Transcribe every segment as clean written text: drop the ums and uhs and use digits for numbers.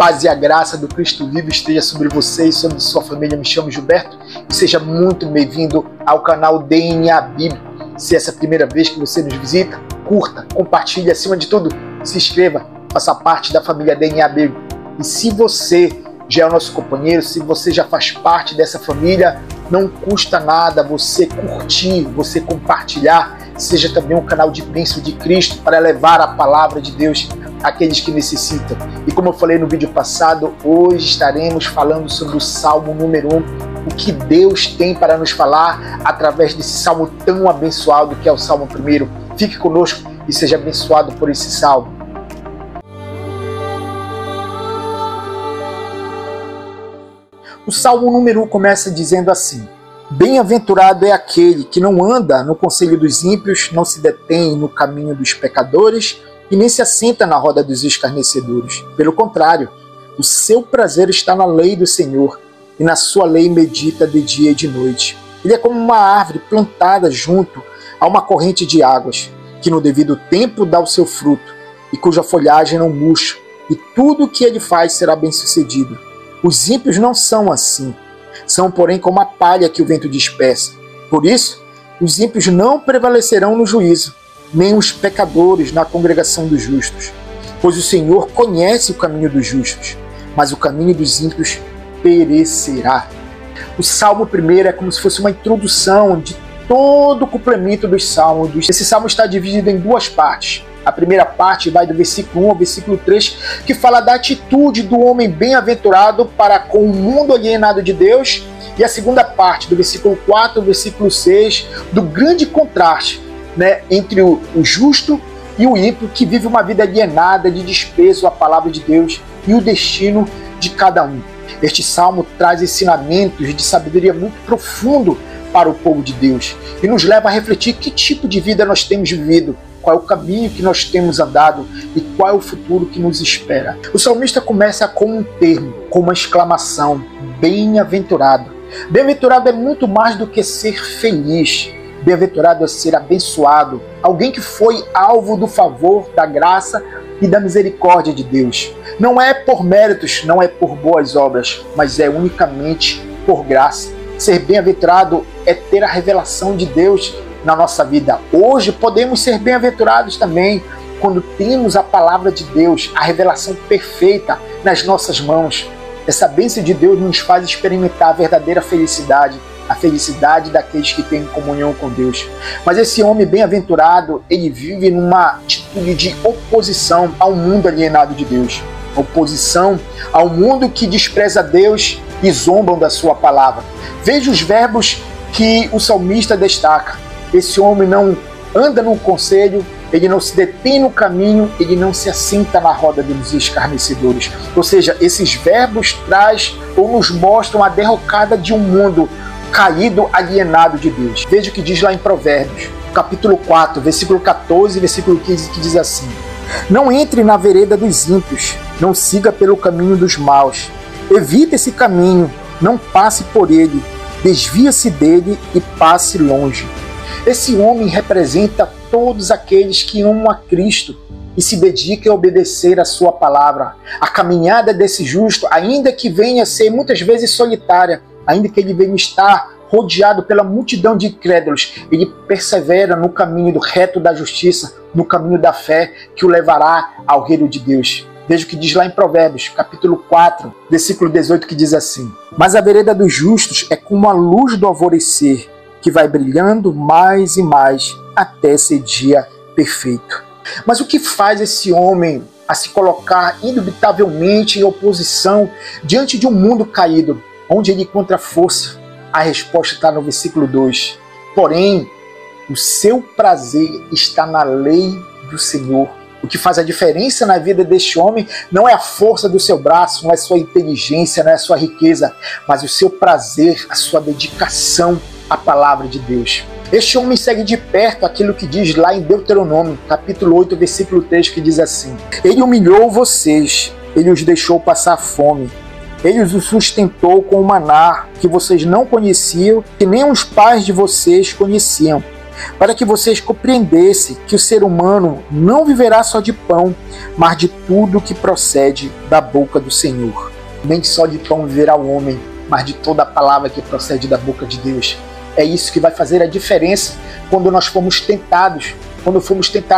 paz e a graça do Cristo vivo esteja sobre você e sobre sua família. Me chamo Gilberto e seja muito bem-vindo ao canal DNA Bíblico. Se essa é a primeira vez que você nos visita, curta, compartilhe, acima de tudo, se inscreva, faça parte da família DNA Bíblico. E se você já é o nosso companheiro, se você já faz parte dessa família, não custa nada você curtir, você compartilhar, seja também um canal de bênção de Cristo para levar a palavra de Deus àqueles que necessitam. E como eu falei no vídeo passado, hoje estaremos falando sobre o Salmo número 1, o que Deus tem para nos falar através desse salmo tão abençoado que é o Salmo 1. Fique conosco e seja abençoado por esse salmo. O Salmo número 1 começa dizendo assim: Bem-aventurado é aquele que não anda no conselho dos ímpios, não se detém no caminho dos pecadores e nem se assenta na roda dos escarnecedores. Pelo contrário, o seu prazer está na lei do Senhor, e na sua lei medita de dia e de noite. Ele é como uma árvore plantada junto a uma corrente de águas, que no devido tempo dá o seu fruto, e cuja folhagem não murcha, e tudo o que ele faz será bem-sucedido. Os ímpios não são assim, são, porém, como a palha que o vento dispersa. Por isso, os ímpios não prevalecerão no juízo, nem os pecadores na congregação dos justos. Pois o Senhor conhece o caminho dos justos, mas o caminho dos ímpios perecerá. O Salmo 1 é como se fosse uma introdução de todo o complemento dos salmos. Esse salmo está dividido em duas partes. A primeira parte vai do versículo 1 ao versículo 3, que fala da atitude do homem bem-aventurado para com o mundo alienado de Deus. E a segunda parte, do versículo 4 ao versículo 6, do grande contraste, entre o justo e o ímpio, que vive uma vida alienada de desprezo à palavra de Deus e o destino de cada um. Este salmo traz ensinamentos de sabedoria muito profundo para o povo de Deus e nos leva a refletir que tipo de vida nós temos vivido, qual é o caminho que nós temos andado e qual é o futuro que nos espera. O salmista começa com um termo, com uma exclamação: bem-aventurado. Bem-aventurado é muito mais do que ser feliz. Bem-aventurado é ser abençoado, alguém que foi alvo do favor, da graça e da misericórdia de Deus. Não é por méritos, não é por boas obras, mas é unicamente por graça. Ser bem-aventurado é ter a revelação de Deus na nossa vida. Hoje podemos ser bem-aventurados também quando temos a palavra de Deus, a revelação perfeita nas nossas mãos. Essa bênção de Deus nos faz experimentar a verdadeira felicidade, a felicidade daqueles que têm comunhão com Deus. Mas esse homem bem-aventurado, ele vive numa atitude de oposição ao mundo alienado de Deus. Oposição ao mundo que despreza Deus e zombam da sua palavra. Veja os verbos que o salmista destaca. Esse homem não anda no conselho, ele não se detém no caminho, ele não se assenta na roda dos escarnecedores. Ou seja, esses verbos traz ou nos mostram a derrocada de um mundo caído, alienado de Deus. Veja o que diz lá em Provérbios, capítulo 4, versículo 14 e versículo 15, que diz assim: Não entre na vereda dos ímpios, não siga pelo caminho dos maus. Evite esse caminho, não passe por ele, desvia-se dele e passe longe. Esse homem representa todos aqueles que amam a Cristo e se dedicam a obedecer a sua palavra. A caminhada desse justo, ainda que venha a ser muitas vezes solitária, ainda que ele venha estar rodeado pela multidão de incrédulos, ele persevera no caminho do reto da justiça, no caminho da fé que o levará ao reino de Deus. Veja o que diz lá em Provérbios, capítulo 4, versículo 18, que diz assim: Mas a vereda dos justos é como a luz do alvorecer, que vai brilhando mais e mais até ser dia perfeito. Mas o que faz esse homem a se colocar indubitavelmente em oposição diante de um mundo caído, onde ele encontra força? A resposta está no versículo 2. Porém, o seu prazer está na lei do Senhor. O que faz a diferença na vida deste homem não é a força do seu braço, não é a sua inteligência, não é a sua riqueza, mas o seu prazer, a sua dedicação à palavra de Deus. Este homem segue de perto aquilo que diz lá em Deuteronômio, capítulo 8, versículo 3, que diz assim: Ele humilhou vocês, ele os deixou passar fome, ele os sustentou com o maná que vocês não conheciam, que nem os pais de vocês conheciam. para que vocês compreendessem que o ser humano não viverá só de pão, mas de tudo que procede da boca do Senhor. Nem só de pão viverá o homem, mas de toda a palavra que procede da boca de Deus. É isso que vai fazer a diferença quando nós fomos tentados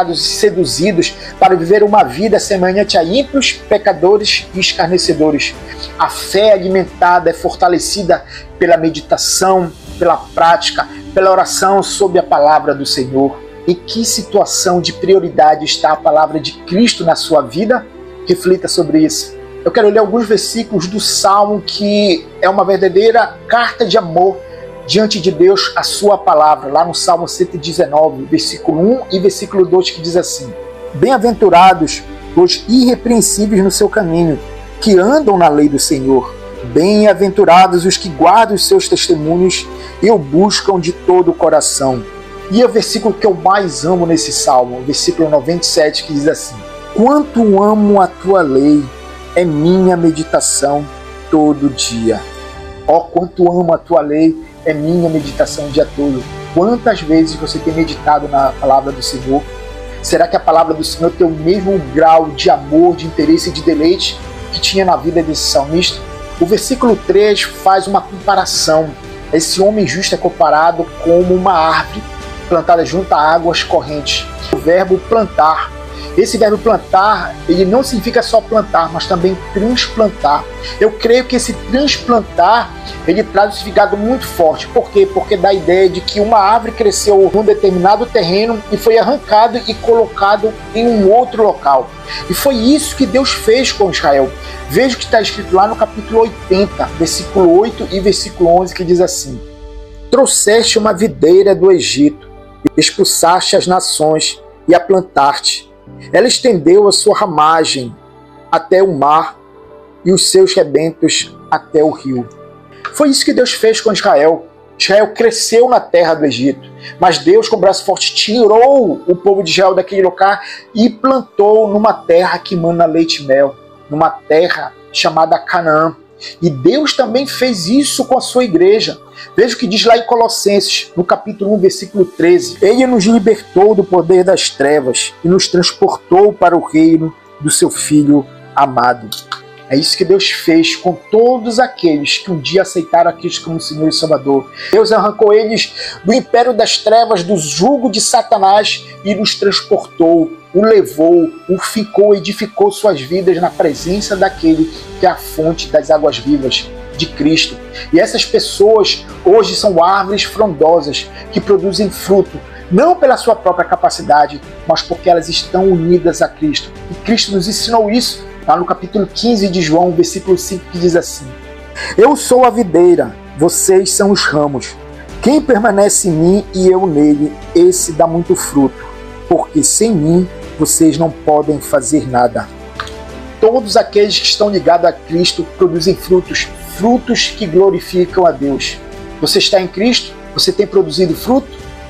e seduzidos para viver uma vida semelhante a ímpios, pecadores e escarnecedores. A fé alimentada é fortalecida pela meditação, pela prática, pela oração sobre a palavra do Senhor. Em que situação de prioridade está a palavra de Cristo na sua vida? Reflita sobre isso. Eu quero ler alguns versículos do Salmo que é uma verdadeira carta de amor diante de Deus, a sua palavra, lá no Salmo 119, versículo 1 e versículo 2, que diz assim: Bem-aventurados os irrepreensíveis no seu caminho, que andam na lei do Senhor. Bem-aventurados os que guardam os seus testemunhos e o buscam de todo o coração. E é o versículo que eu mais amo nesse Salmo, o versículo 97, que diz assim: Quanto amo a tua lei, é minha meditação todo dia. Ó, quanto amo a tua lei, é minha meditação o dia todo. Quantas vezes você tem meditado na palavra do Senhor? Será que a palavra do Senhor tem o mesmo grau de amor, de interesse e de deleite que tinha na vida desse salmista? O versículo 3 faz uma comparação. Esse homem justo é comparado como uma árvore plantada junto a águas correntes. O verbo plantar. Esse verbo plantar, ele não significa só plantar, mas também transplantar. Eu creio que esse transplantar, ele traz um significado muito forte. Por quê? Porque dá a ideia de que uma árvore cresceu num determinado terreno e foi arrancado e colocado em um outro local. E foi isso que Deus fez com Israel. Veja o que está escrito lá no capítulo 80, versículo 8 e versículo 11, que diz assim: Trouxeste uma videira do Egito, expulsaste as nações e a plantaste. Ela estendeu a sua ramagem até o mar e os seus rebentos até o rio. Foi isso que Deus fez com Israel. Israel cresceu na terra do Egito, mas Deus, com o braço forte, tirou o povo de Israel daquele lugar e plantou numa terra que mana leite e mel, numa terra chamada Canaã. E Deus também fez isso com a sua igreja. Veja o que diz lá em Colossenses, no capítulo 1, versículo 13. Ele nos libertou do poder das trevas e nos transportou para o reino do seu Filho amado. É isso que Deus fez com todos aqueles que um dia aceitaram a Cristo como Senhor e Salvador. Deus arrancou eles do império das trevas, do jugo de Satanás e nos transportou, o levou, o ficou, edificou suas vidas na presença daquele que é a fonte das águas vivas, de Cristo. E essas pessoas hoje são árvores frondosas que produzem fruto, não pela sua própria capacidade, mas porque elas estão unidas a Cristo. E Cristo nos ensinou isso lá no capítulo 15 de João, versículo 5, que diz assim: Eu sou a videira, vocês são os ramos. Quem permanece em mim e eu nele, esse dá muito fruto, porque sem mim vocês não podem fazer nada. Todos aqueles que estão ligados a Cristo produzem frutos, frutos que glorificam a Deus. Você está em Cristo, você tem produzido fruto,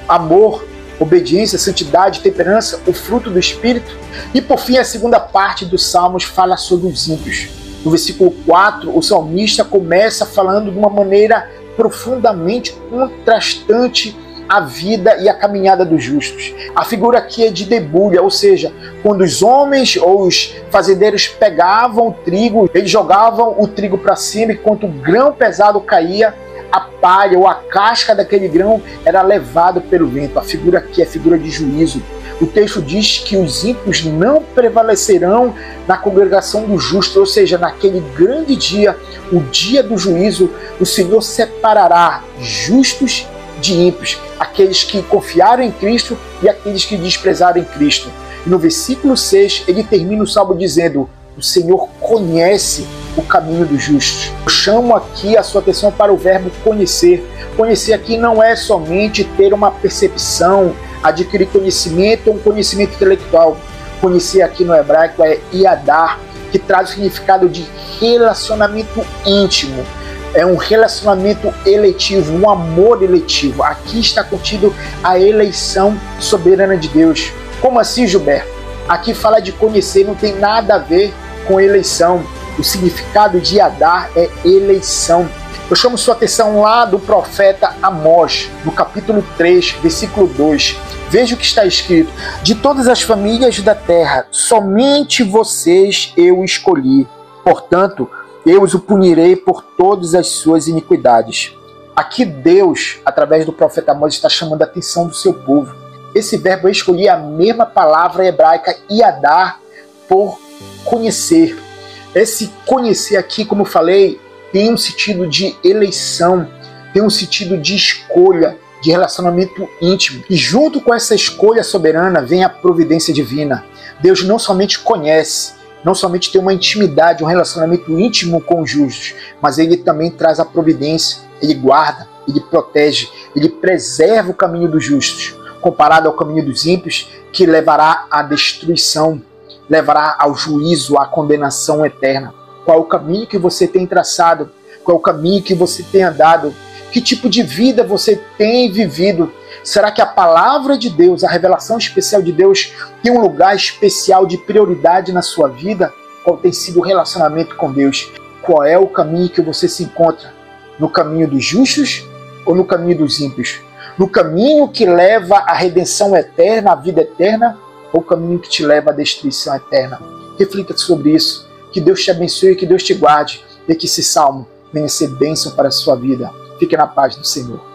amor, obediência, santidade, temperança, o fruto do Espírito. E por fim, a segunda parte dos Salmos fala sobre os ímpios. No versículo 4, o salmista começa falando de uma maneira profundamente contrastante a vida e a caminhada dos justos. A figura aqui é de debulha, ou seja, quando os homens ou os fazendeiros pegavam o trigo, eles jogavam o trigo para cima e quando o grão pesado caía, a palha ou a casca daquele grão era levado pelo vento. A figura aqui é a figura de juízo. O texto diz que os ímpios não prevalecerão na congregação dos justos, ou seja, naquele grande dia, o dia do juízo, o Senhor separará justos de ímpios, aqueles que confiaram em Cristo e aqueles que desprezaram em Cristo. E no versículo 6, ele termina o salmo dizendo: o Senhor conhece o caminho dos justos. Eu chamo aqui a sua atenção para o verbo conhecer. Conhecer aqui não é somente ter uma percepção, adquirir conhecimento ou um conhecimento intelectual. Conhecer aqui no hebraico é iadar, que traz o significado de relacionamento íntimo. É um relacionamento eletivo, um amor eletivo. Aqui está contido a eleição soberana de Deus. Como assim, Gilberto? Aqui fala de conhecer, não tem nada a ver com eleição. O significado de Adar é eleição. Eu chamo sua atenção lá do profeta Amós, no capítulo 3, versículo 2. Veja o que está escrito: de todas as famílias da terra, somente vocês eu escolhi. Portanto, eu os punirei por todas as suas iniquidades. Aqui Deus, através do profeta Amós, está chamando a atenção do seu povo. Esse verbo escolher é a mesma palavra hebraica yadar, por conhecer. Esse conhecer aqui, como eu falei, tem um sentido de eleição, tem um sentido de escolha, de relacionamento íntimo. E junto com essa escolha soberana vem a providência divina. Deus não somente conhece, não somente tem uma intimidade, um relacionamento íntimo com os justos, mas Ele também traz a providência, Ele guarda, Ele protege, Ele preserva o caminho dos justos, comparado ao caminho dos ímpios, que levará à destruição, levará ao juízo, à condenação eterna. Qual é o caminho que você tem traçado? Qual é o caminho que você tem andado? Que tipo de vida você tem vivido? Será que a palavra de Deus, a revelação especial de Deus, tem um lugar especial de prioridade na sua vida? Qual tem sido o relacionamento com Deus? Qual é o caminho que você se encontra? No caminho dos justos ou no caminho dos ímpios? No caminho que leva à redenção eterna, à vida eterna, ou o caminho que te leva à destruição eterna? Reflita sobre isso. Que Deus te abençoe, que Deus te guarde, e que esse salmo venha ser bênção para a sua vida. Fique na paz do Senhor.